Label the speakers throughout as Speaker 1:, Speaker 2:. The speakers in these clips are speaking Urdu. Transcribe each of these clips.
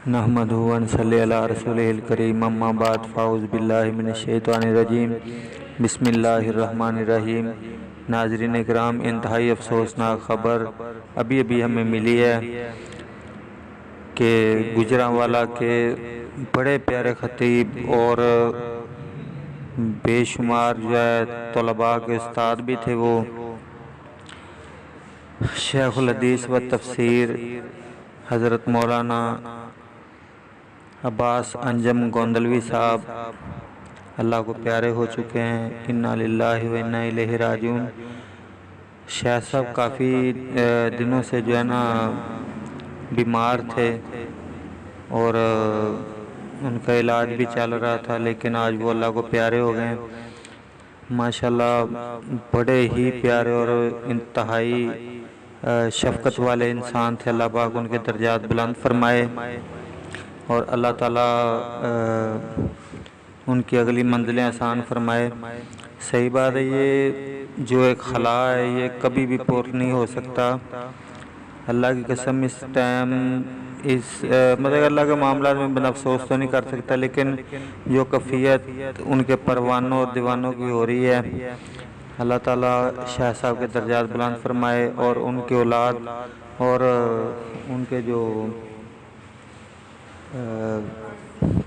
Speaker 1: نحمدہ و نصلی علی رسولہ الکریم اما بعد فاعوذ باللہ من الشیطان الرجیم بسم اللہ الرحمن الرحیم۔ ناظرین اکرام، انتہائی افسوسناک خبر ابھی ہمیں ملی ہے کہ گجرانوالہ کے بڑے پیارے خطیب اور بے شمار طلباء کے استاد بھی تھے، وہ شیخ الحدیث و تفسیر حضرت مولانا عباس انجم گوندلوی صاحب اللہ کو پیارے ہو چکے ہیں۔ انا للہ و انا الیہ راجعون۔ شیخ صاحب کافی دنوں سے بیمار تھے اور ان کا علاج بھی چل رہا تھا، لیکن آج وہ اللہ کو پیارے ہو گئے۔ ماشاءاللہ بڑے ہی پیارے اور انتہائی شفقت والے انسان تھے۔ اللہ پاک ان کے درجات بلند فرمائے اور اللہ تعالیٰ ان کی اگلی منزلیں آسان فرمائے۔ صحیح بات ہے، یہ جو ایک خلا ہے یہ کبھی بھی پور نہیں ہو سکتا۔ اللہ کی قسم اس ٹائم اللہ کے معاملات میں بنا افسوس تو نہیں کر سکتا، لیکن جو کفیت ان کے پروانوں اور دیوانوں کی ہو رہی ہے، اللہ تعالیٰ شاہ صاحب کے درجات بلند فرمائے اور ان کی اولاد اور ان کے جو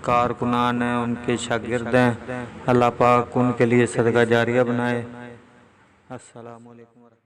Speaker 1: کارکنان ہیں، ان کے شاگرد ہیں، اللہ پاک ان کے لیے صدقہ جاریہ بنائے۔ السلام علیکم ورحمۃ اللہ۔